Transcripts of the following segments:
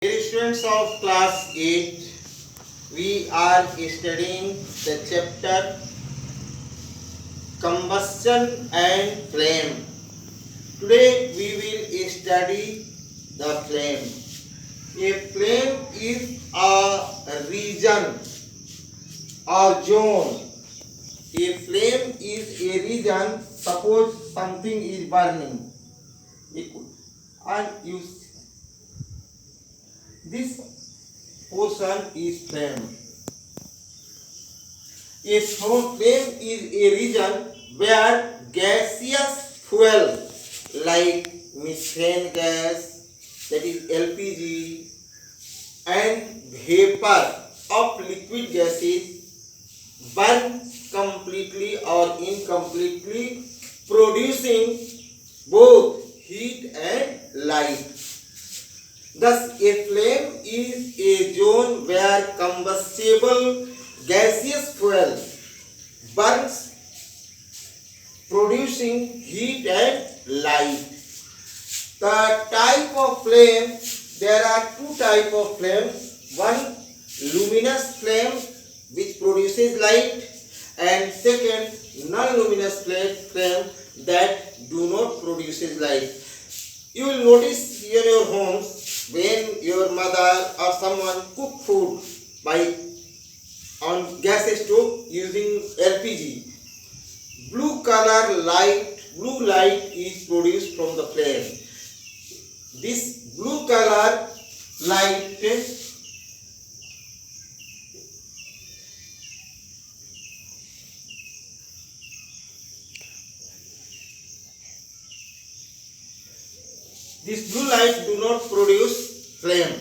Dear students of class 8, we are studying the chapter combustion and flame. Today we will study the flame. A flame is a region or zone. A flame is a region, suppose something is burning. And this portion is flame. A flame is a region where gaseous fuel like methane gas, that is LPG, and vapor of liquid gases burn completely or incompletely, producing both heat and light. Thus, a flame is a zone where combustible gaseous fuel burns, producing heat and light. The type of flame, there are two types of flames. One, luminous flame which produces light, and second, non-luminous flame that do not produces light. You will notice in your homes when your mother or someone cook food by on gas stove using LPG. Blue light is produced from the flame. This blue color light do not produce flame.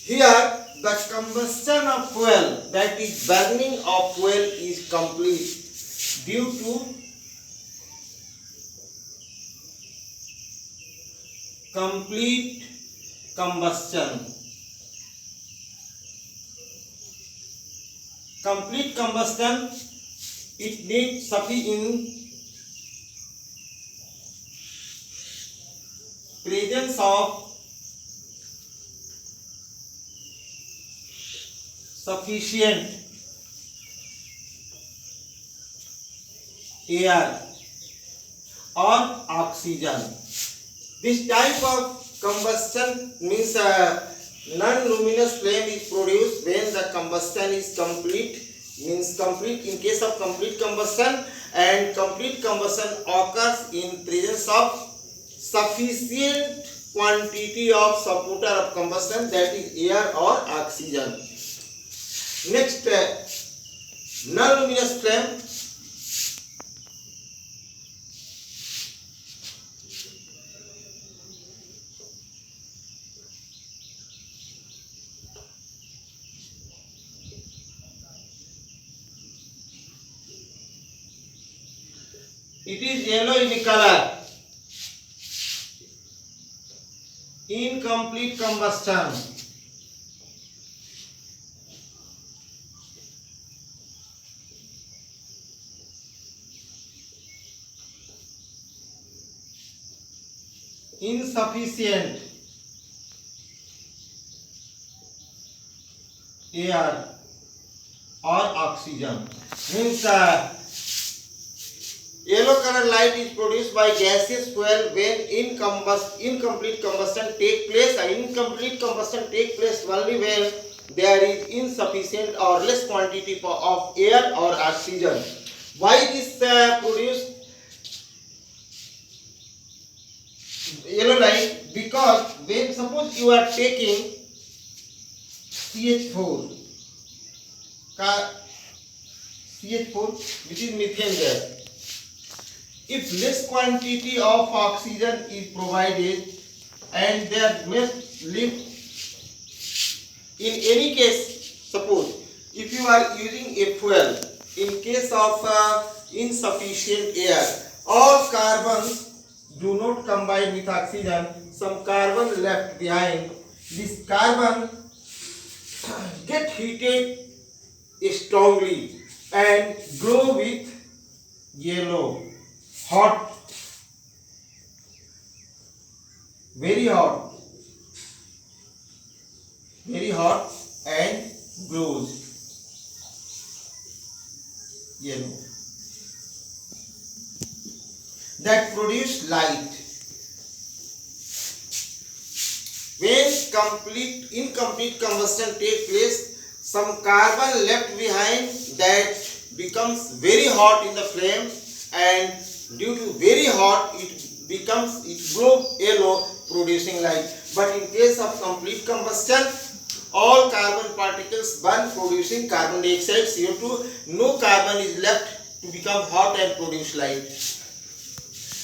Here the combustion of fuel, that is burning of fuel, is complete due to complete combustion. Complete combustion, it needs sufficient presence of sufficient air or oxygen. This type of combustion means non-luminous flame is produced when the combustion is complete, means complete in case of complete combustion, and complete combustion occurs in presence of sufficient quantity of supporter of combustion, that is air or oxygen. Next, non-luminous flame. It is yellow in color. Incomplete combustion. Insufficient air or oxygen. Means yellow color light is produced by gaseous fuel when incomplete combustion take place. Incomplete combustion take place only when there is insufficient or less quantity of air or oxygen. Why this produced yellow light? Because when suppose you are taking CH4, which is methane gas. If less quantity of oxygen is provided and there must live, in any case, suppose if you are using a fuel, in case of insufficient air, all carbons do not combine with oxygen, some carbon left behind. This carbon get heated strongly and glow with yellow, hot very hot, very hot, and glows yellow, that produce light. When incomplete combustion take place, some carbon left behind that becomes very hot in the flame, and due to very hot it glow yellow, producing light. But in case of complete combustion, all carbon particles burn, producing carbon dioxide, CO2. No carbon is left to become hot and produce light.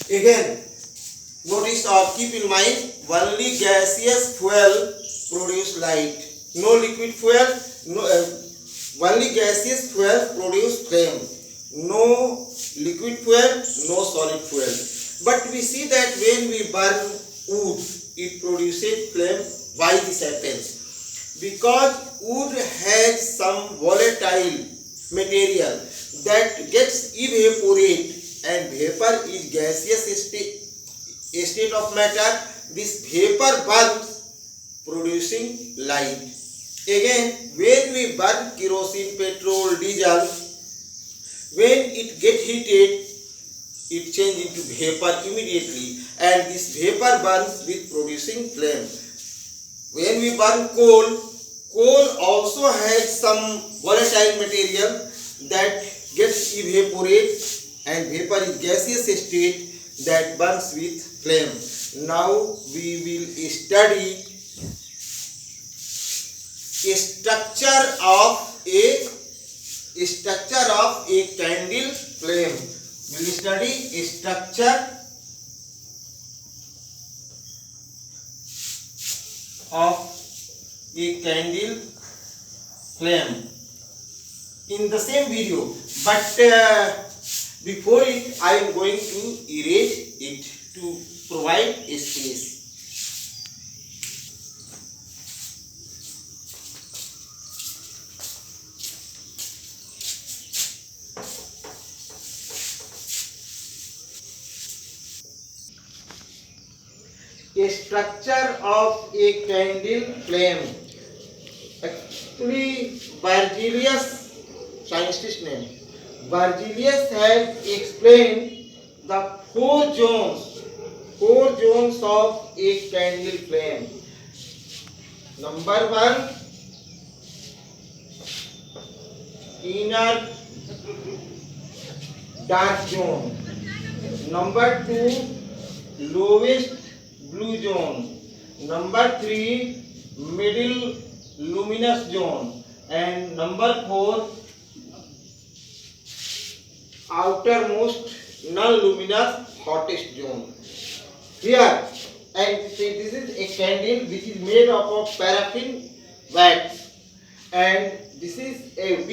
Again, notice or keep in mind, only gaseous fuel produce light. No liquid fuel, only gaseous fuel produce flame. No liquid fuel, no solid fuel. But we see that when we burn wood, it produces flame. Why this happens? Because wood has some volatile material that gets evaporate, and vapor is gaseous state of matter. This vapor burns, producing light. Again, when we burn kerosene, petrol, diesel, when it get heated, it change into vapor immediately, and this vapor burns with producing flame. When we burn coal, coal also has some volatile material that gets evaporate, and vapor is gaseous state that burns with flame. Now we will study a structure of a candle flame. We will study a structure of a candle flame in the same video, but before it I am going to erase it to provide a space. A structure of a candle flame. Actually, Berzelius, scientist name, Berzelius has explained the four zones of a candle flame. Number one, inner dark zone. Number two, lowest blue zone. Number three, middle luminous zone. And number four, outermost non-luminous hottest zone. Here, and see, this is a candle which is made up of paraffin wax, and this is a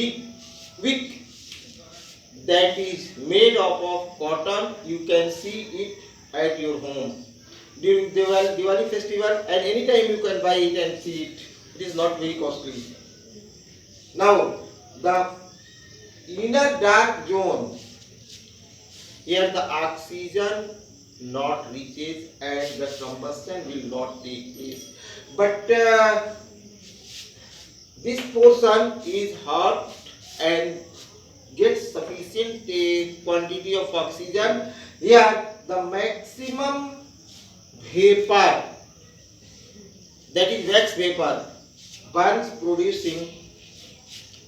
wick that is made up of cotton. You can see it at your home during Diwali festival, and anytime you can buy it and see it. It is not very costly. Now, the inner dark zone, here the oxygen not reaches and the combustion will not take place. But this portion is hot and gets sufficient quantity of oxygen. Here the maximum vapor, that is wax vapor, burns, producing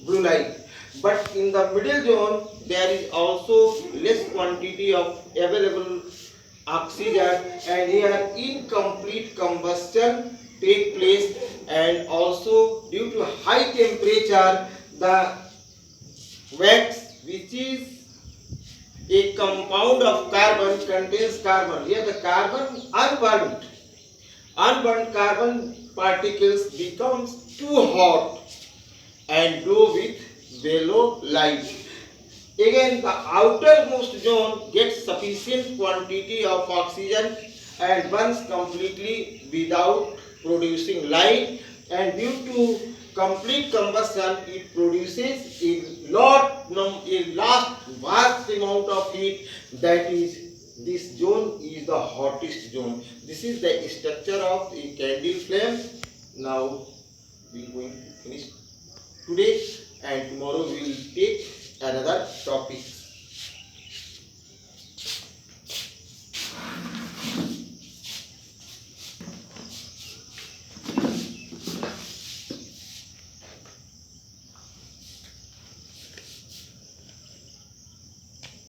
blue light. But in the middle zone there is also less quantity of available oxygen, and here incomplete combustion take place, and also due to high temperature the wax, which is a compound of carbon, contains carbon. Here the carbon unburnt carbon particles becomes too hot and glow with yellow light. Again, the outermost zone gets sufficient quantity of oxygen and burns completely without producing light, and due to complete combustion it produces a large vast amount of heat, that is This zone is the hottest zone. This is the structure of the candle flame. Now we are going to finish today, and tomorrow we will take another topic.